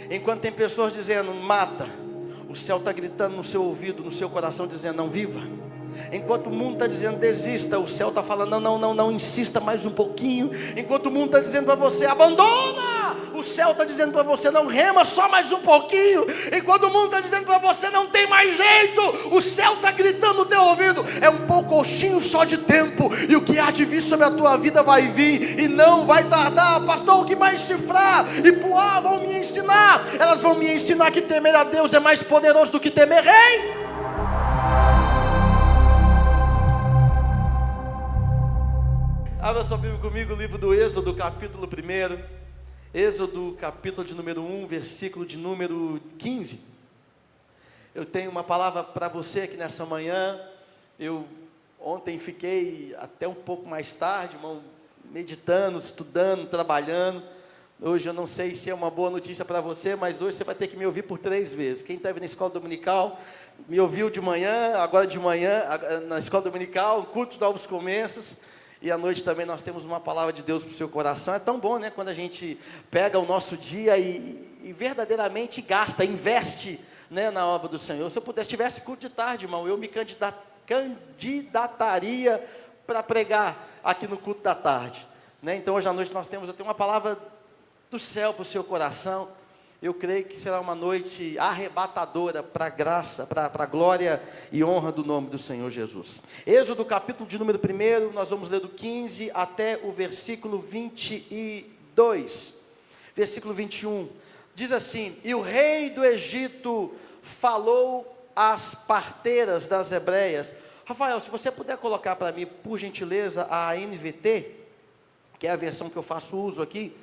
Enquanto tem pessoas dizendo, mata, o céu está gritando no seu ouvido, no seu coração, dizendo, não, viva. Enquanto o mundo está dizendo, desista, o céu está falando, não, insista mais um pouquinho. Enquanto o mundo está dizendo para você, abandona, o céu está dizendo para você, não, rema só mais um pouquinho. Enquanto o mundo está dizendo para você, não tem mais jeito, o céu está gritando no teu ouvido, é um pouquinho só de tempo, e o que há de vir sobre a tua vida vai vir, e não vai tardar. Pastor, o que mais Cifrá e Puá vão me ensinar? Elas vão me ensinar que temer a Deus é mais poderoso do que temer reis. Abra sua Bíblia comigo, o livro do Êxodo, capítulo 1. Êxodo, capítulo de número 1, versículo de número 15. Eu tenho uma palavra para você aqui nessa manhã. Eu ontem fiquei até um pouco mais tarde, irmão, meditando, estudando, trabalhando. Hoje eu não sei se é uma boa notícia para você, mas hoje você vai ter que me ouvir por 3 vezes. Quem esteve na escola dominical, me ouviu de manhã, agora de manhã, na escola dominical, culto de novos começos. E à noite também nós temos uma palavra de Deus para o seu coração. É tão bom, né? Quando a gente pega o nosso dia e verdadeiramente gasta, investe, né, na obra do Senhor. Se eu pudesse, tivesse culto de tarde, irmão, eu me candidataria para pregar aqui no culto da tarde, né? Então hoje à noite eu tenho uma palavra do céu para o seu coração. Eu creio que será uma noite arrebatadora para a graça, para a glória e honra do nome do Senhor Jesus. Êxodo, capítulo de número 1, nós vamos ler do 15 até o versículo 22. Versículo 21, diz assim: E o rei do Egito falou às parteiras das hebreias. Rafael, se você puder colocar para mim, por gentileza, a NVT, que é a versão que eu faço uso aqui,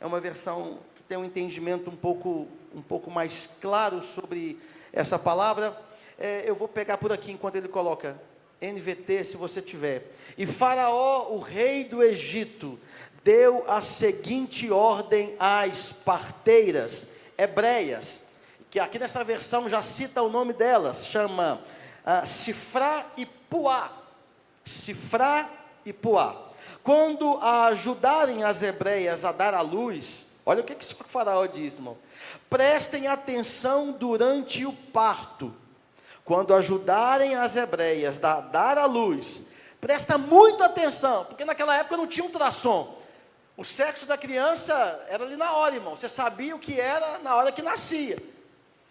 é uma versão que tem um entendimento um pouco mais claro sobre essa palavra. Eu vou pegar por aqui enquanto ele coloca NVT, se você tiver. E Faraó, o rei do Egito, deu a seguinte ordem às parteiras hebreias, que aqui nessa versão já cita o nome delas, chama Cifrá e Puá. Cifrá e Puá. Quando ajudarem as hebreias a dar à luz, olha o que o Faraó diz, irmão. Prestem atenção durante o parto. Quando ajudarem as hebreias a dar à luz, presta muita atenção, porque naquela época não tinha ultrassom. O sexo da criança era ali na hora, irmão. Você sabia o que era na hora que nascia.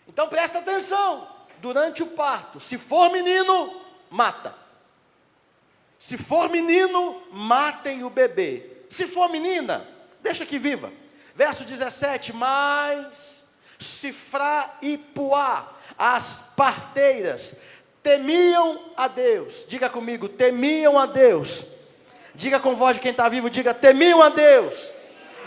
Então presta atenção durante o parto. Se for menino, mata. Se for menino, matem o bebê. Se for menina, deixa que viva. Verso 17, mas Cifrá e Puá, as parteiras, temiam a Deus. Diga comigo, temiam a Deus. Diga com voz de quem está vivo, diga, temiam a Deus.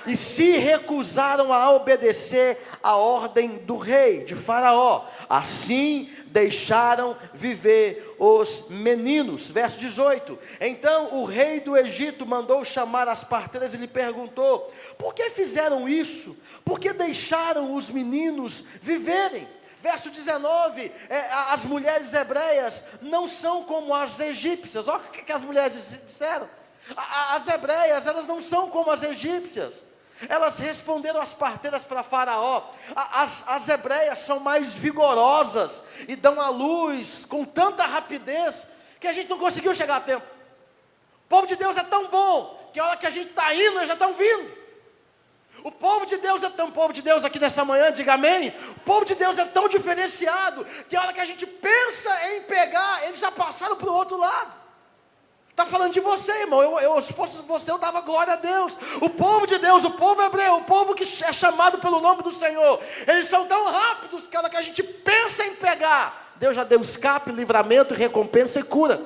E se recusaram a obedecer a ordem do rei, de Faraó. Assim deixaram viver os meninos. Verso 18. Então o rei do Egito mandou chamar as parteiras e lhe perguntou: por que fizeram isso? Por que deixaram os meninos viverem? Verso 19, as mulheres hebreias não são como as egípcias. Olha o que as mulheres disseram. As hebreias, elas não são como as egípcias. Elas responderam às parteiras para Faraó. As hebreias são mais vigorosas e dão à luz com tanta rapidez que a gente não conseguiu chegar a tempo. O povo de Deus é tão bom que a hora que a gente está indo, eles já estão vindo. O povo de Deus é tão povo de Deus aqui nessa manhã, diga amém. O povo de Deus é tão diferenciado que a hora que a gente pensa em pegar, eles já passaram para o outro lado. Está falando de você, irmão. Se fosse você, eu dava glória a Deus. O povo de Deus, o povo hebreu, o povo que é chamado pelo nome do Senhor, eles são tão rápidos que a hora que a gente pensa em pegar, Deus já deu escape, livramento, recompensa e cura.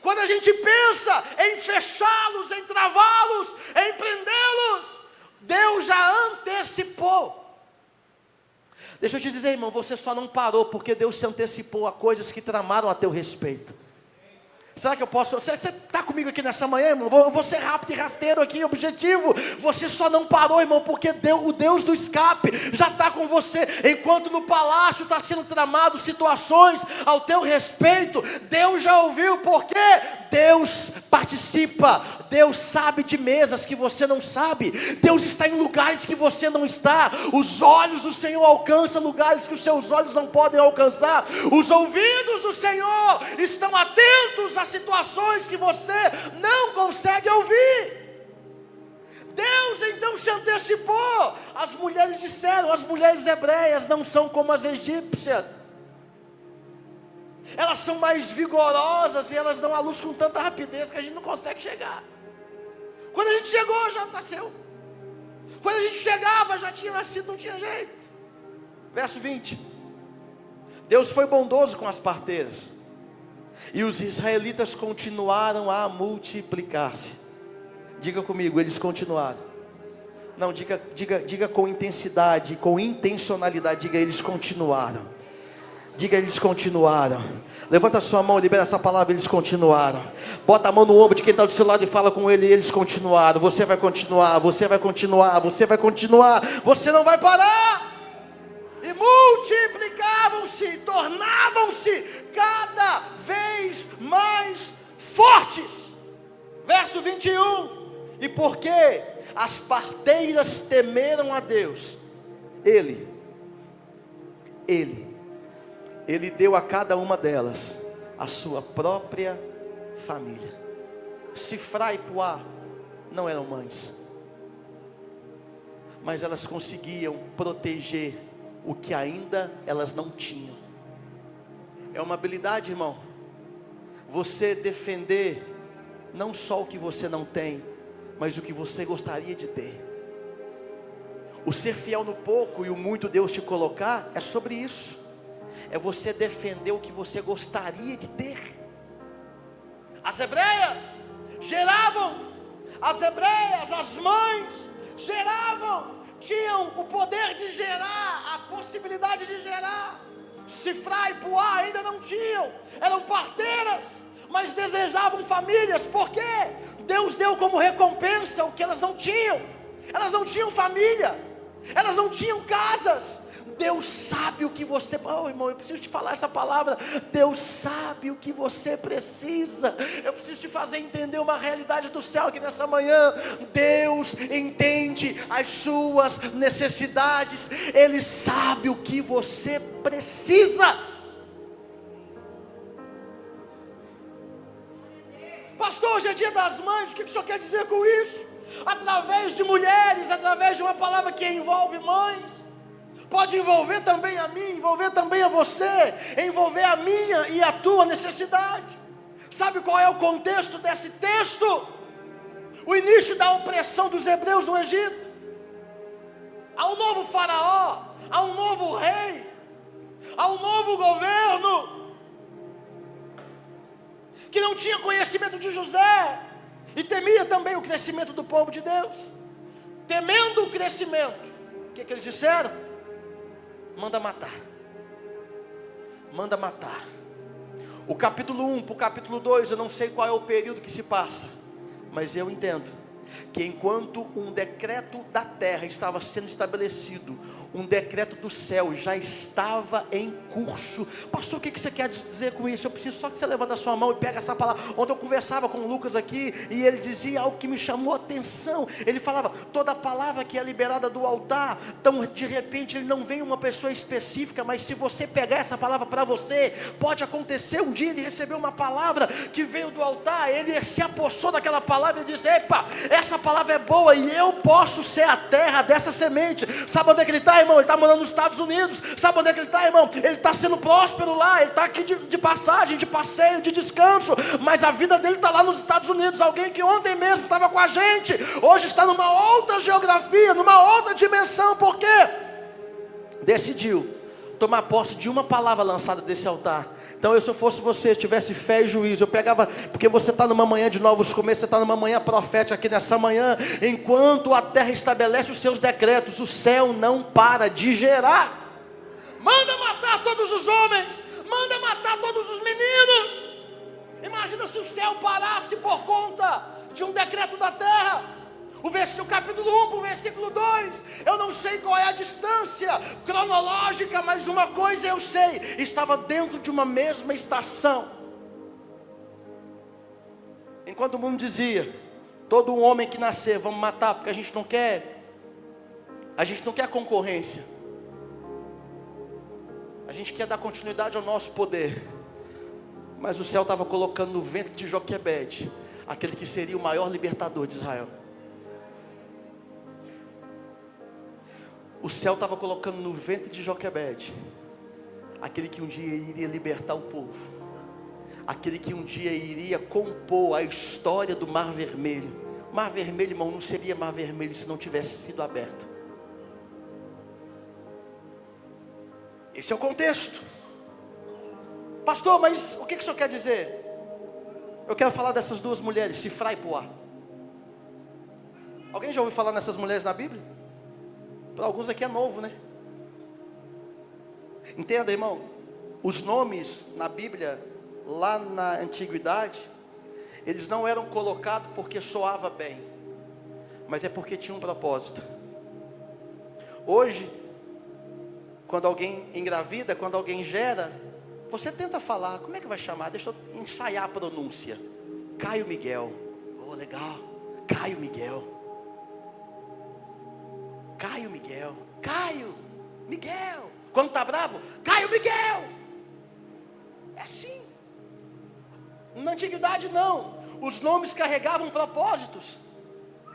Quando a gente pensa em fechá-los, em travá-los, em prendê-los, Deus já antecipou. Deixa eu te dizer, irmão, você só não parou porque Deus se antecipou a coisas que tramaram a teu respeito. Será que eu posso? Você está comigo aqui nessa manhã, irmão? Eu vou ser rápido e rasteiro aqui, objetivo. Você só não parou, irmão, porque o Deus do escape já está com você. Enquanto no palácio está sendo tramado situações ao teu respeito, Deus já ouviu, porque Deus participa. Deus sabe de mesas que você não sabe. Deus está em lugares que você não está. Os olhos do Senhor alcançam lugares que os seus olhos não podem alcançar. Os ouvidos do Senhor estão atentos a situações que você não consegue ouvir. Deus então se antecipou. As mulheres disseram, as mulheres hebreias não são como as egípcias. Elas são mais vigorosas e elas dão a luz com tanta rapidez que a gente não consegue chegar. Quando a gente chegou, já nasceu. Quando a gente chegava, já tinha nascido, não tinha jeito. Verso 20. Deus foi bondoso com as parteiras, e os israelitas continuaram a multiplicar-se. Diga comigo, eles continuaram. Não, diga com intensidade, com intencionalidade. Diga, eles continuaram. Diga, eles continuaram. Levanta a sua mão, libera essa palavra, eles continuaram. Bota a mão no ombro de quem está do seu lado e fala com ele, eles continuaram. Você vai continuar, você vai continuar, você vai continuar. Você não vai parar. E multiplicavam-se, tornavam-se cada vez mais fortes. Verso 21. E porque as parteiras temeram a Deus, Ele deu a cada uma delas a sua própria família. Sifrá e Puá não eram mães, mas elas conseguiam proteger o que ainda elas não tinham. É uma habilidade, irmão, você defender não só o que você não tem, mas o que você gostaria de ter. O ser fiel no pouco e o muito Deus te colocar é sobre isso. É você defender o que você gostaria de ter. As hebreias geravam, as hebreias, as mães geravam, tinham o poder de gerar, a possibilidade de gerar. Sifrá e Puá ainda não tinham, eram parteiras, mas desejavam famílias. Por quê? Deus deu como recompensa o que elas não tinham. Elas não tinham família, elas não tinham casas. Deus sabe o que você... irmão, eu preciso te falar essa palavra. Deus sabe o que você precisa. Eu preciso te fazer entender uma realidade do céu aqui nessa manhã. Deus entende as suas necessidades. Ele sabe o que você precisa. Pastor, hoje é dia das mães. O que o senhor quer dizer com isso? Através de mulheres, através de uma palavra que envolve mães, pode envolver também a mim, envolver também a você, envolver a minha e a tua necessidade. Sabe qual é o contexto desse texto? O início da opressão dos hebreus no Egito. Há um novo faraó, há um novo rei, há um novo governo, que não tinha conhecimento de José, e temia também o crescimento do povo de Deus. Temendo o crescimento, o que eles disseram? Manda matar. Manda matar. O capítulo 1 para o capítulo 2, eu não sei qual é o período que se passa, mas eu entendo que enquanto um decreto da terra estava sendo estabelecido, um decreto do céu já estava em curso. Pastor, o que você quer dizer com isso? Eu preciso só que você levante a sua mão e pegue essa palavra. Ontem eu conversava com o Lucas aqui, e ele dizia algo que me chamou a atenção. Ele falava, toda palavra que é liberada do altar, então de repente ele não vem uma pessoa específica, mas se você pegar essa palavra para você, pode acontecer um dia ele recebeu uma palavra que veio do altar, ele se apossou daquela palavra e disse, epa, essa palavra é boa e eu posso ser a terra dessa semente. Sabe onde é que ele está, irmão? Ele está morando nos Estados Unidos. Sabe onde é que ele está, irmão? Ele está sendo próspero lá, ele está aqui de passagem, de passeio, de descanso, mas a vida dele está lá nos Estados Unidos. Alguém que ontem mesmo estava com a gente, hoje está numa outra geografia, numa outra dimensão. Por quê? Decidiu tomar posse de uma palavra lançada desse altar. Então eu, se eu fosse você, tivesse fé e juízo, eu pegava, porque você está numa manhã de novos começos, você está numa manhã profética aqui nessa manhã, enquanto a terra estabelece os seus decretos, o céu não para de gerar. Manda matar todos os homens, manda matar todos os meninos. Imagina se o céu parasse por conta de um decreto da terra. O capítulo 1 para o versículo 2, eu não sei qual é a distância cronológica, mas uma coisa eu sei, estava dentro de uma mesma estação. Enquanto o mundo dizia, todo um homem que nascer, vamos matar, porque a gente não quer concorrência, a gente quer dar continuidade ao nosso poder. Mas o céu estava colocando no ventre de Joquebede, aquele que seria o maior libertador de Israel. O céu estava colocando no ventre de Joquebede aquele que um dia iria libertar o povo, aquele que um dia iria compor a história do Mar Vermelho. Mar Vermelho, irmão, não seria Mar Vermelho se não tivesse sido aberto. Esse é o contexto. Pastor, mas o que o senhor quer dizer? Eu quero falar dessas duas mulheres, Sifrá e Puá. Alguém já ouviu falar nessas mulheres na Bíblia? Para alguns aqui é novo, né? Entenda, irmão, os nomes na Bíblia, lá na antiguidade, eles não eram colocados porque soava bem, mas é porque tinha um propósito. Hoje, quando alguém engravida, quando alguém gera, você tenta falar, como é que vai chamar? Deixa eu ensaiar a pronúncia. Caio Miguel. Oh, legal. Caio Miguel. Caio Miguel. Caio Miguel. Quando está bravo, Caio Miguel. É assim. Na antiguidade não. Os nomes carregavam propósitos.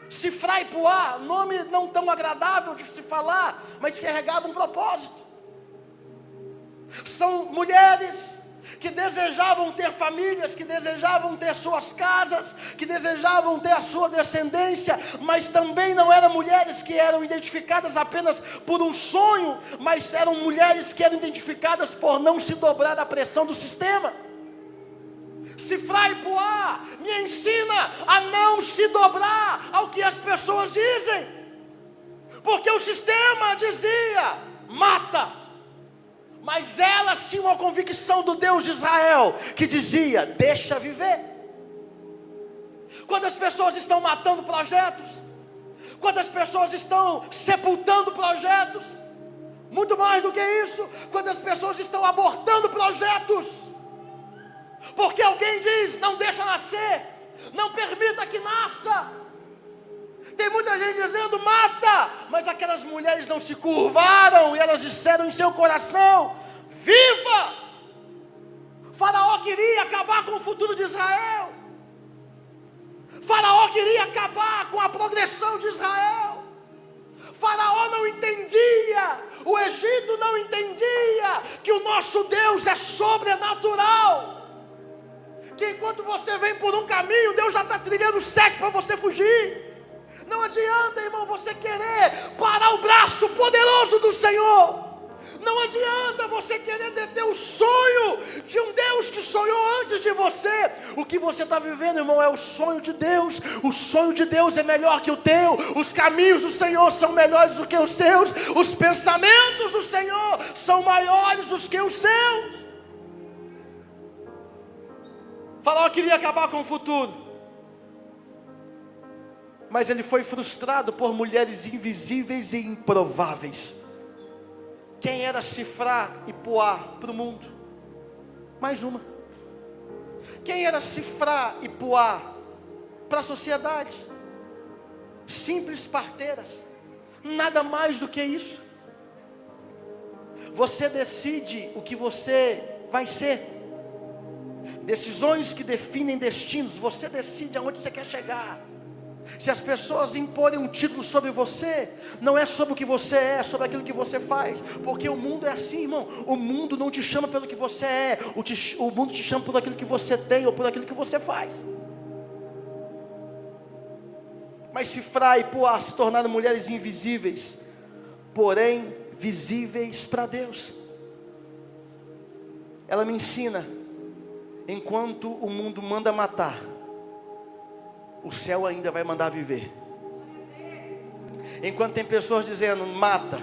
Sifrá e Puá, nome não tão agradável de se falar, mas carregava um propósito. São mulheres que desejavam ter famílias, que desejavam ter suas casas, que desejavam ter a sua descendência, mas também não eram mulheres que eram identificadas apenas por um sonho, mas eram mulheres que eram identificadas por não se dobrar à pressão do sistema. Sifrá e Puá me ensina a não se dobrar ao que as pessoas dizem, porque o sistema dizia, mata. Mas elas tinham uma convicção do Deus de Israel, que dizia, deixa viver. Quando as pessoas estão matando projetos, quando as pessoas estão sepultando projetos, muito mais do que isso, quando as pessoas estão abortando projetos, porque alguém diz, não deixa nascer, não permita que nasça. Tem muita gente dizendo, mata, mas aquelas mulheres não se curvaram, e elas disseram em seu coração, viva. Faraó queria acabar com o futuro de Israel, Faraó queria acabar com a progressão de Israel, Faraó não entendia, o Egito não entendia, que o nosso Deus é sobrenatural, que enquanto você vem por um caminho, Deus já está trilhando 7 para você fugir. Não adianta, irmão, você querer parar o braço poderoso do Senhor. Não adianta você querer deter o sonho de um Deus que sonhou antes de você. O que você está vivendo, irmão, é o sonho de Deus. O sonho de Deus é melhor que o teu. Os caminhos do Senhor são melhores do que os seus. Os pensamentos do Senhor são maiores do que os seus. Faraó queria acabar com o futuro, mas ele foi frustrado por mulheres invisíveis e improváveis. Quem era Sifrá e Puá para o mundo? Mais uma. Quem era Sifrá e Puá para a sociedade? Simples parteiras, nada mais do que isso. Você decide o que você vai ser. Decisões que definem destinos. Você decide aonde você quer chegar. Se as pessoas imporem um título sobre você, não é sobre o que você é sobre aquilo que você faz. Porque o mundo é assim, irmão. O mundo não te chama pelo que você é, o mundo te chama por aquilo que você tem ou por aquilo que você faz. Mas Sifrá e Puá se tornaram mulheres invisíveis, porém visíveis para Deus. Ela me ensina, enquanto o mundo manda matar, o céu ainda vai mandar viver. Enquanto tem pessoas dizendo, mata,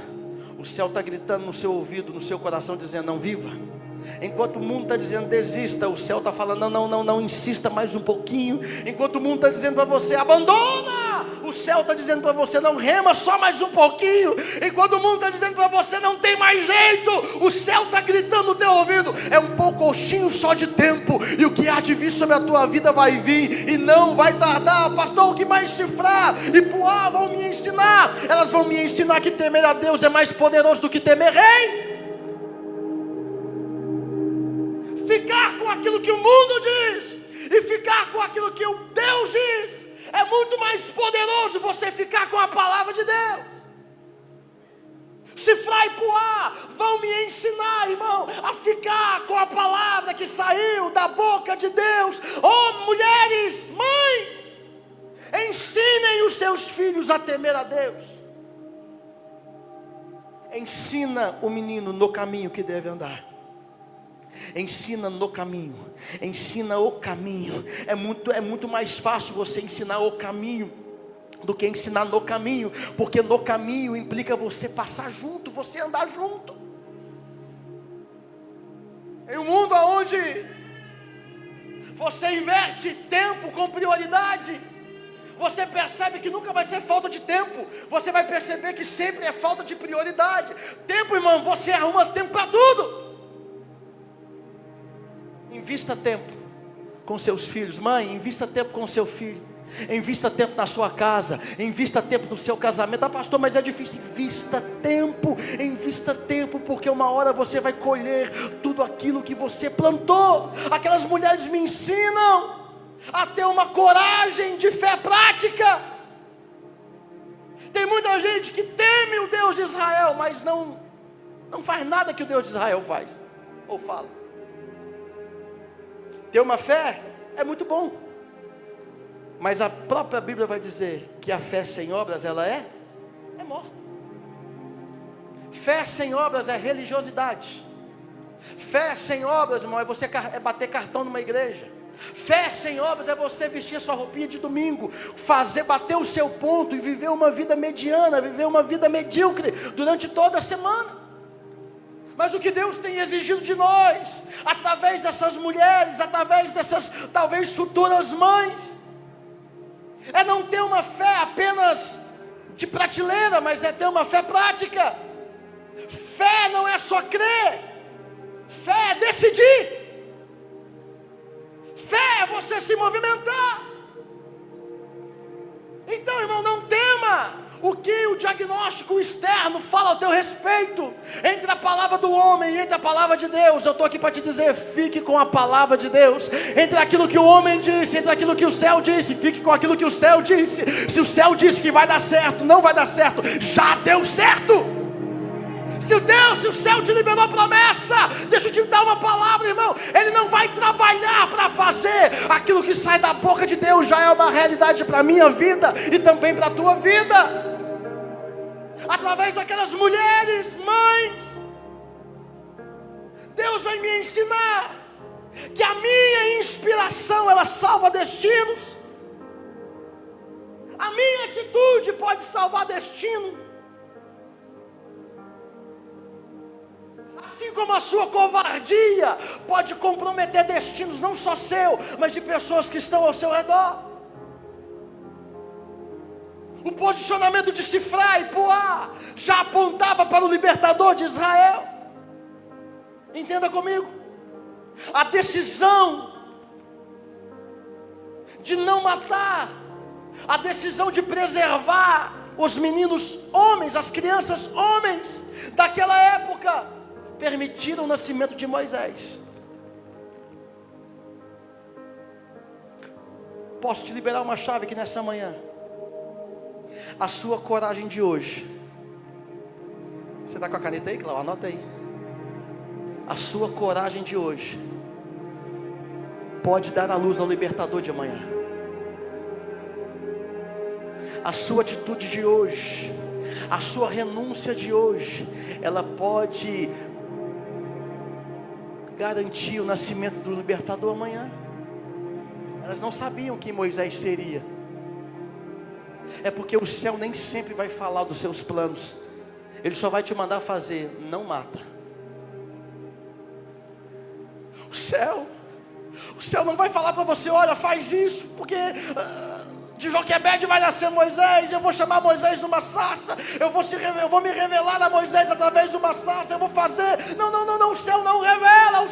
o céu está gritando no seu ouvido, no seu coração, dizendo, não, viva. Enquanto o mundo está dizendo desista, o céu está falando não, insista mais um pouquinho. Enquanto o mundo está dizendo para você abandona, o céu está dizendo para você não, rema só mais um pouquinho. Enquanto o mundo está dizendo para você não tem mais jeito, o céu está gritando no teu ouvido, é um pouquinho só de tempo, e o que há de vir sobre a tua vida vai vir, e não vai tardar. Pastor, o que mais Cifrá e Puá vão me ensinar? Elas vão me ensinar que temer a Deus é mais poderoso do que temer reis. Ficar com aquilo que o mundo diz e ficar com aquilo que o Deus diz é muito mais poderoso. Você ficar com a palavra de Deus. Cifrá e Puá vão me ensinar, irmão, a ficar com a palavra que saiu da boca de Deus. Oh, mulheres, mães, ensinem os seus filhos a temer a Deus. Ensina o menino no caminho que deve andar. Ensina no caminho, ensina o caminho. É muito mais fácil você ensinar o caminho do que ensinar no caminho, porque no caminho implica você passar junto, você andar junto. Em um mundo onde você inverte tempo com prioridade, você percebe que nunca vai ser falta de tempo, você vai perceber que sempre é falta de prioridade. Tempo, irmão, você arruma tempo para tudo. Invista tempo com seus filhos. Mãe, invista tempo com seu filho. Invista tempo na sua casa. Invista tempo no seu casamento. Ah, pastor, mas é difícil. Invista tempo, porque uma hora você vai colher tudo aquilo que você plantou. Aquelas mulheres me ensinam a ter uma coragem de fé prática. Tem muita gente que teme o Deus de Israel, mas não faz nada que o Deus de Israel faz ou fala. Ter uma fé é muito bom, mas a própria Bíblia vai dizer que a fé sem obras, ela é morta. Fé sem obras é religiosidade. Fé sem obras, irmão, é bater cartão numa igreja. Fé sem obras é você vestir a sua roupinha de domingo, bater o seu ponto e viver uma vida mediana, viver uma vida medíocre durante toda a semana. Mas o que Deus tem exigido de nós, através dessas mulheres, através dessas talvez futuras mães, é não ter uma fé apenas de prateleira, mas é ter uma fé prática. Fé não é só crer, fé é decidir, fé é você se movimentar. Então, irmão, não tema o que o diagnóstico externo fala ao teu respeito. Entre a palavra do homem e entre a palavra de Deus, eu estou aqui para te dizer, fique com a palavra de Deus. Entre aquilo que o homem disse, entre aquilo que o céu disse, fique com aquilo que o céu disse. Se o céu disse que vai dar certo, não vai dar certo, já deu certo. Se o céu te liberou a promessa, deixa eu te dar uma palavra, irmão. Ele não vai trabalhar para fazer aquilo que sai da boca de Deus. Já é uma realidade para a minha vida e também para a tua vida. Através daquelas mulheres, mães, Deus vai me ensinar que a minha inspiração, ela salva destinos. A minha atitude pode salvar destino. Assim como a sua covardia pode comprometer destinos, não só seu, mas de pessoas que estão ao seu redor. O posicionamento de Cifrá e Puá já apontava para o libertador de Israel. Entenda comigo. A decisão de não matar, a decisão de preservar os meninos homens, as crianças homens daquela época, permitiram o nascimento de Moisés. Posso te liberar uma chave aqui nessa manhã? A sua coragem de hoje. Você está com a caneta aí, Cláudio? Anota aí. A sua coragem de hoje pode dar a luz ao libertador de amanhã. A sua atitude de hoje, a sua renúncia de hoje, ela pode garantir o nascimento do libertador amanhã. Elas não sabiam quem Moisés seria. É porque o céu nem sempre vai falar dos seus planos. Ele só vai te mandar fazer, não mata. O céu não vai falar para você: olha, faz isso, porque de Joquebede vai nascer Moisés, eu vou chamar Moisés numa sarça, eu vou me revelar a Moisés através de uma sarça, eu vou fazer. Não, o céu não revela,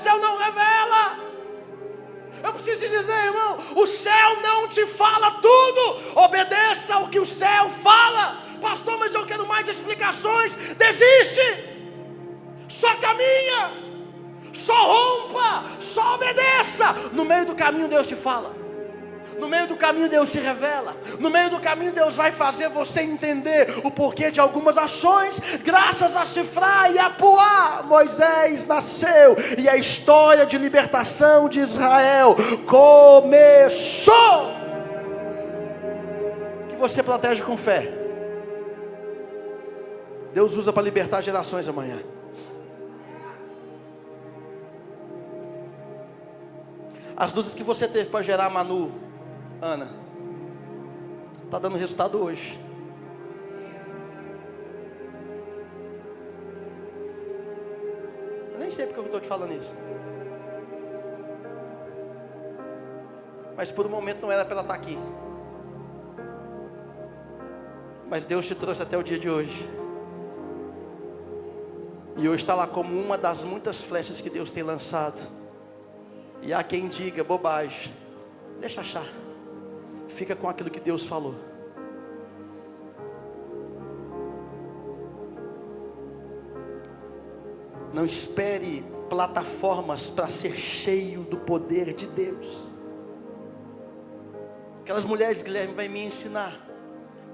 Eu preciso te dizer, irmão, o céu não te fala tudo, obedeça ao que o céu fala. Pastor, mas eu quero mais explicações. Desiste, só caminha, só rompa, só obedeça. No meio do caminho Deus te fala, no meio do caminho Deus se revela, no meio do caminho Deus vai fazer você entender o porquê de algumas ações. Graças a Sifrá e a Puá, Moisés nasceu e a história de libertação de Israel começou. Que você protege com fé, Deus usa para libertar gerações amanhã. As lutas que você teve para gerar Manu, Ana, está dando resultado hoje. Eu nem sei porque eu estou te falando isso, mas por um momento não era para ela estar aqui, mas Deus te trouxe até o dia de hoje, e hoje está lá como uma das muitas flechas que Deus tem lançado. E há quem diga: bobagem, deixa achar, fica com aquilo que Deus falou. Não espere plataformas para ser cheio do poder de Deus. Aquelas mulheres, Guilherme vai me ensinar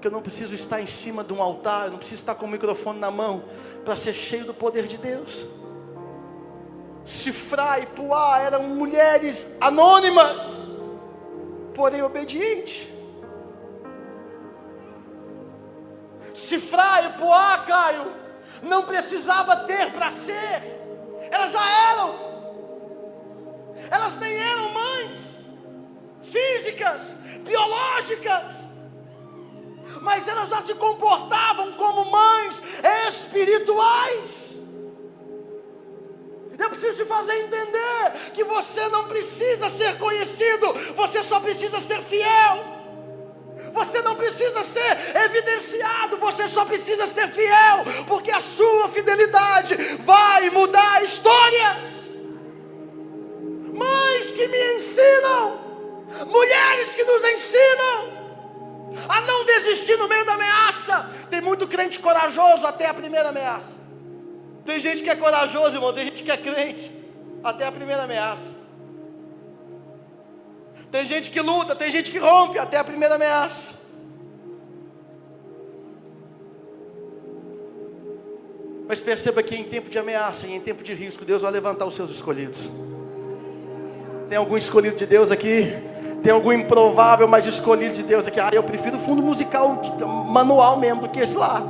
que eu não preciso estar em cima de um altar, eu não preciso estar com o microfone na mão para ser cheio do poder de Deus. Sifrá e Puá eram mulheres anônimas, porém obedientes. Sifrá e Puá, Caio, não precisava ter para ser, elas já eram. Elas nem eram mães físicas, biológicas, mas elas já se comportavam como mães espirituais. Eu preciso te fazer entender que você não precisa ser conhecido, você só precisa ser fiel. Você não precisa ser evidenciado, você só precisa ser fiel, porque a sua fidelidade vai mudar histórias. Mães que me ensinam, mulheres que nos ensinam a não desistir no meio da ameaça. Tem muito crente corajoso até a primeira ameaça. Tem gente que é corajoso, irmão, tem gente que é crente até a primeira ameaça. Tem gente que luta, tem gente que rompe até a primeira ameaça. Mas perceba que em tempo de ameaça e em tempo de risco, Deus vai levantar os seus escolhidos. Tem algum escolhido de Deus aqui? Tem algum improvável, mas escolhido de Deus aqui? Eu prefiro o fundo musical manual mesmo do que esse lá.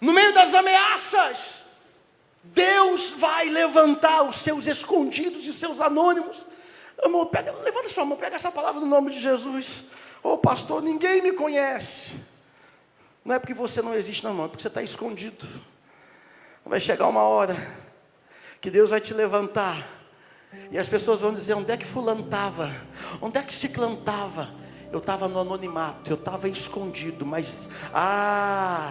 No meio das ameaças, Deus vai levantar os seus escondidos e os seus anônimos. Irmão, levanta sua mão, pega essa palavra no nome de Jesus. Pastor, ninguém me conhece. Não é porque você não existe, não, irmão, é porque você está escondido. Vai chegar uma hora que Deus vai te levantar, e as pessoas vão dizer: onde é que fulano estava? Onde é que ciclano estava? Eu estava no anonimato, eu estava escondido, mas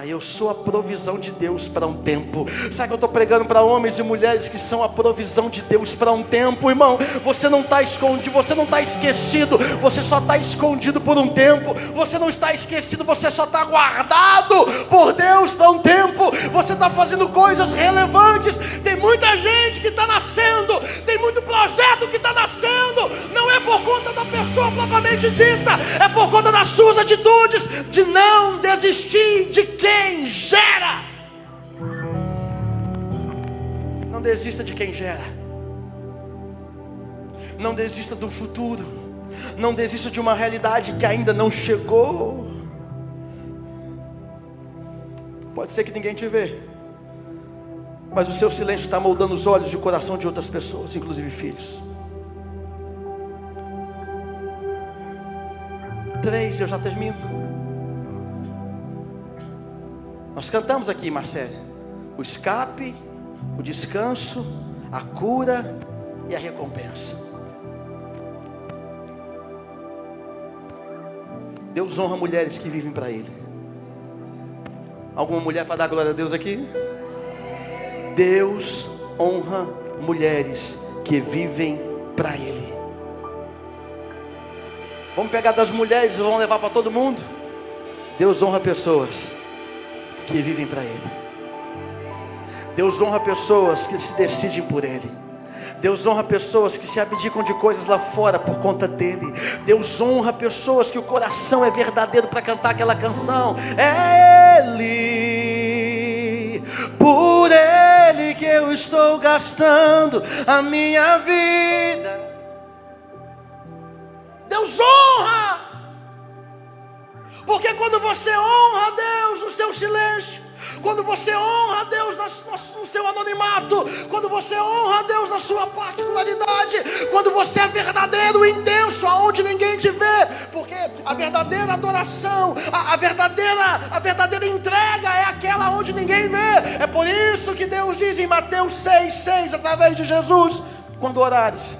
eu sou a provisão de Deus para um tempo. Sabe que eu estou pregando para homens e mulheres que são a provisão de Deus para um tempo, irmão. Você não está escondido, você não está esquecido, você só está escondido por um tempo. Você não está esquecido, você só está guardado por Deus para um tempo. Você está fazendo coisas relevantes. Tem muita gente que está nascendo, tem muito projeto que está nascendo. Não é por conta da pessoa propriamente dita, é por conta das suas atitudes de não desistir de quem gera. Não desista de quem gera. Não desista do futuro. Não desista de uma realidade que ainda não chegou. Pode ser que ninguém te vê, mas o seu silêncio está moldando os olhos e o coração de outras pessoas, inclusive filhos. 3, eu já termino. Nós cantamos aqui, Marcelo, o escape, o descanso, a cura e a recompensa. Deus honra mulheres que vivem para Ele. Alguma mulher para dar glória a Deus aqui? Deus honra mulheres que vivem para Ele. Vamos pegar das mulheres e vamos levar para todo mundo? Deus honra pessoas que vivem para Ele. Deus honra pessoas que se decidem por Ele. Deus honra pessoas que se abdicam de coisas lá fora por conta dEle. Deus honra pessoas que o coração é verdadeiro para cantar aquela canção. É Ele, por Ele que eu estou gastando a minha vida. Deus honra, porque quando você honra a Deus no seu silêncio, quando você honra a Deus no seu anonimato, quando você honra a Deus na sua particularidade, quando você é verdadeiro, intenso, aonde ninguém te vê, porque a verdadeira adoração, a verdadeira entrega é aquela onde ninguém vê. É por isso que Deus diz em Mateus 6,6, através de Jesus: quando orares,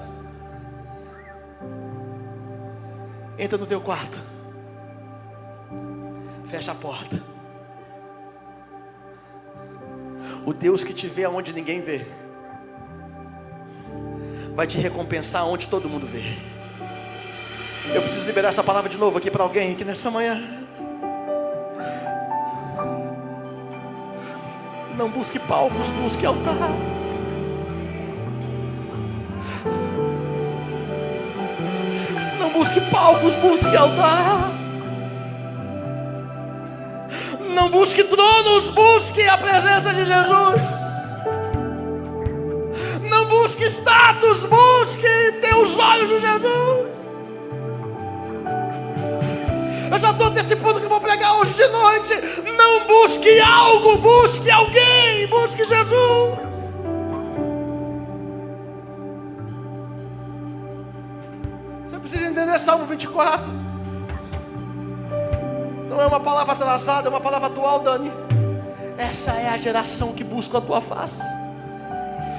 entra no teu quarto, fecha a porta. O Deus que te vê aonde ninguém vê vai te recompensar onde todo mundo vê. Eu preciso liberar essa palavra de novo aqui para alguém aqui nessa manhã. Não busque palcos, busque altar. Não busque palcos, busque altar. Não busque tronos, busque a presença de Jesus. Não busque status, busque ter os olhos de Jesus. Eu já estou antecipando que eu vou pregar hoje de noite. Não busque algo, busque alguém, busque Jesus. Você precisa entender Salmo 24. Não é uma palavra atrasada, é uma palavra atual, Dani. Essa é a geração que busca a tua face.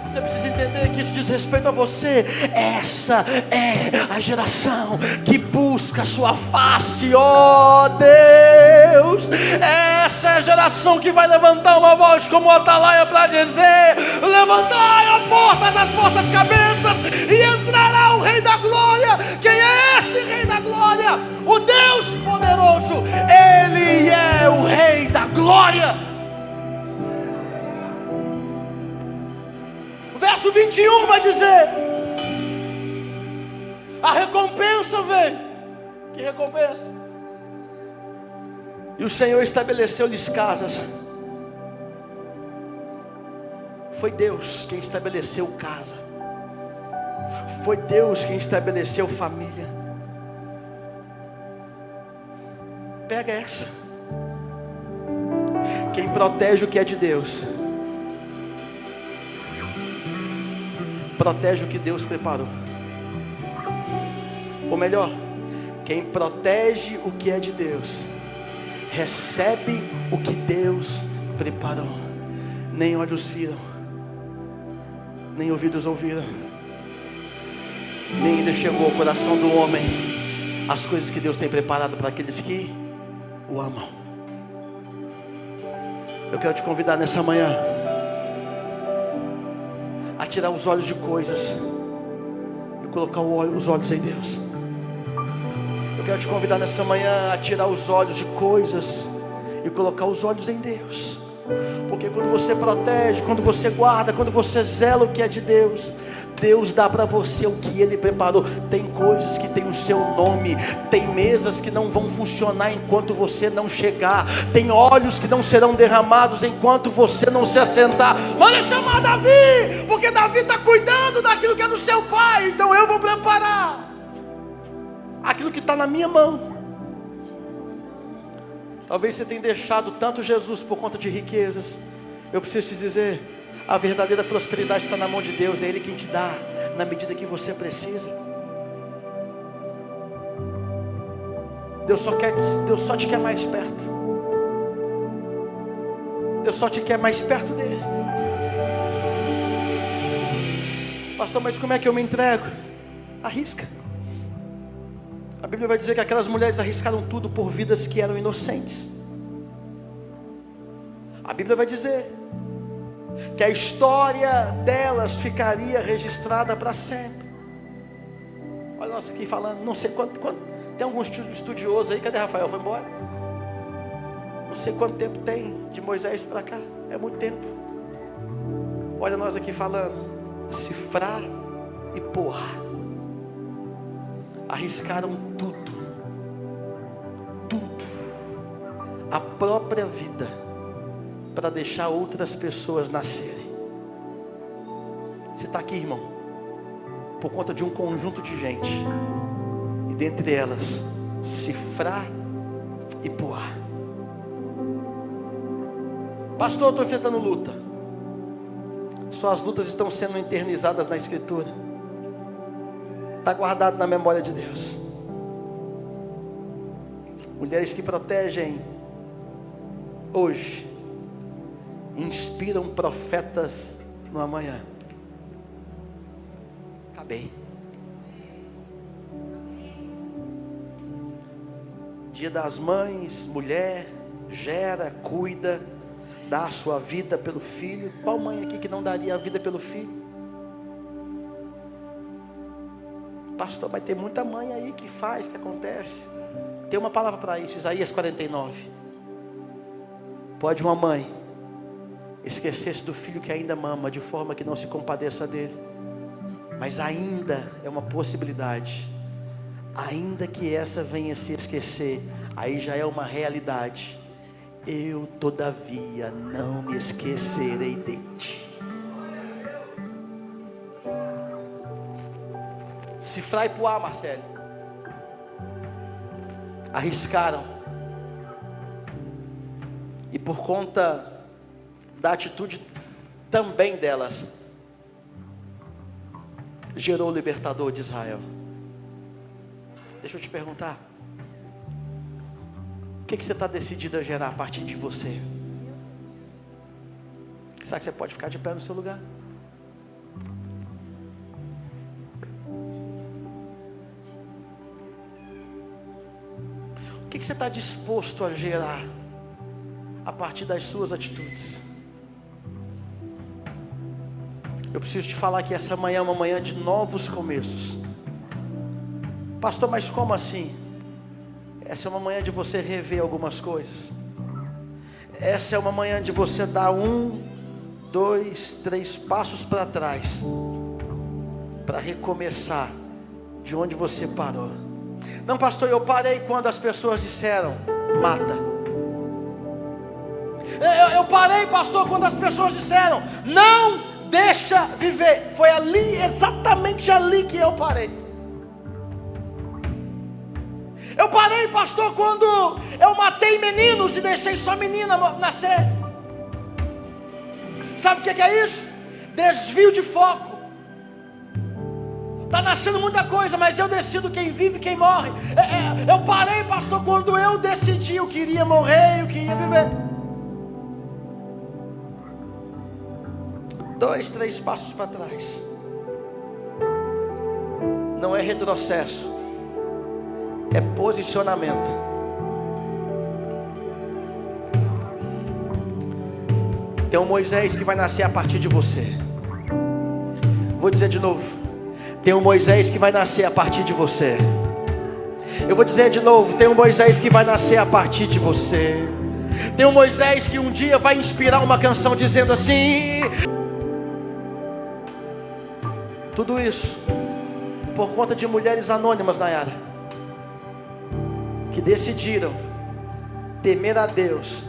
Você precisa entender que isso diz respeito a você. Essa é a geração que busca a sua face, ó Deus. Essa é a geração que vai levantar uma voz como atalaia para dizer: levantai, ó portas, as vossas cabeças, e entrará o Rei da Glória. Quem é esse Rei da Glória? O Deus poderoso. Ele é o Rei da Glória. Verso 21 vai dizer: a recompensa vem. Que recompensa? E o Senhor estabeleceu-lhes casas. Foi Deus quem estabeleceu casa. Foi Deus quem estabeleceu família. Pega essa. Quem protege o que é de Deus protege o que Deus preparou. Ou melhor, quem protege o que é de Deus recebe o que Deus preparou. Nem olhos viram, nem ouvidos ouviram, nem ainda chegou ao coração do homem as coisas que Deus tem preparado para aqueles que o amam. Eu quero te convidar nessa manhã a tirar os olhos de coisas e colocar os olhos em Deus. Eu quero te convidar nessa manhã a tirar os olhos de coisas e colocar os olhos em Deus. Porque quando você protege, quando você guarda, quando você zela o que é de Deus, Deus dá para você o que Ele preparou. Tem coisas que tem o seu nome, tem mesas que não vão funcionar enquanto você não chegar, tem olhos que não serão derramados enquanto você não se assentar. Manda chamar Davi, porque Davi está cuidando daquilo que é do seu pai. Então eu vou preparar aquilo que está na minha mão. Talvez você tenha deixado tanto Jesus por conta de riquezas. Eu preciso te dizer, a verdadeira prosperidade está na mão de Deus. É Ele quem te dá, na medida que você precisa. Deus só te quer mais perto. Deus só te quer mais perto dele. Pastor, mas como é que eu me entrego? Arrisca. A Bíblia vai dizer que aquelas mulheres arriscaram tudo por vidas que eram inocentes. A Bíblia vai dizer que a história delas ficaria registrada para sempre. Olha nós aqui falando, não sei quanto. Tem algum estudioso aí? Cadê Rafael? Foi embora? Não sei quanto tempo tem de Moisés para cá. É muito tempo. Olha nós aqui falando. Cifrar e porra. Arriscaram tudo. Tudo. A própria vida. Para deixar outras pessoas nascerem. Você está aqui, irmão, por conta de um conjunto de gente. E dentre elas, Cifrar e Poá. Pastor, eu estou enfrentando luta. Suas lutas estão sendo eternizadas na Escritura. Está guardado na memória de Deus. Mulheres que protegem hoje inspiram profetas no amanhã. Acabei. Dia das Mães, mulher, gera, cuida, dá a sua vida pelo filho. Qual mãe aqui que não daria a vida pelo filho? Pastor, vai ter muita mãe aí que faz, que acontece. Tem uma palavra para isso, Isaías 49. Pode uma mãe esquecer-se do filho que ainda mama, de forma que não se compadeça dele. Mas ainda é uma possibilidade. Ainda que essa venha se esquecer, aí já é uma realidade. Eu todavia não me esquecerei de ti. Cifrar e Poá, Marcelo, arriscaram. E por conta da atitude também delas, gerou o libertador de Israel. Deixa eu te perguntar, o que você está decidido a gerar a partir de você? Será que você pode ficar de pé no seu lugar? O que você está disposto a gerar a partir das suas atitudes? Eu preciso te falar que essa manhã é uma manhã de novos começos. Pastor, mas como assim? Essa é uma manhã de você rever algumas coisas. Essa é uma manhã de você dar 1, 2, 3 passos para trás, para recomeçar de onde você parou. Não, pastor, eu parei quando as pessoas disseram, mata. Eu parei, pastor, quando as pessoas disseram, não deixa viver. Foi ali, exatamente ali que eu parei. Eu parei, pastor, quando eu matei meninos e deixei só menina nascer. Sabe o que é isso? Desvio de foco. Está nascendo muita coisa, mas eu decido quem vive e quem morre. Eu parei, pastor, quando eu decidi eu queria morrer e eu queria viver. 2, 3 passos para trás. Não é retrocesso, é posicionamento. Tem um Moisés que vai nascer a partir de você. Vou dizer de novo. Tem um Moisés que vai nascer a partir de você. Eu vou dizer de novo. Tem um Moisés que vai nascer a partir de você. Tem um Moisés que um dia vai inspirar uma canção dizendo assim. Tudo isso por conta de mulheres anônimas, Nayara, que decidiram temer a Deus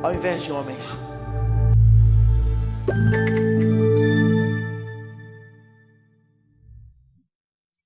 ao invés de homens.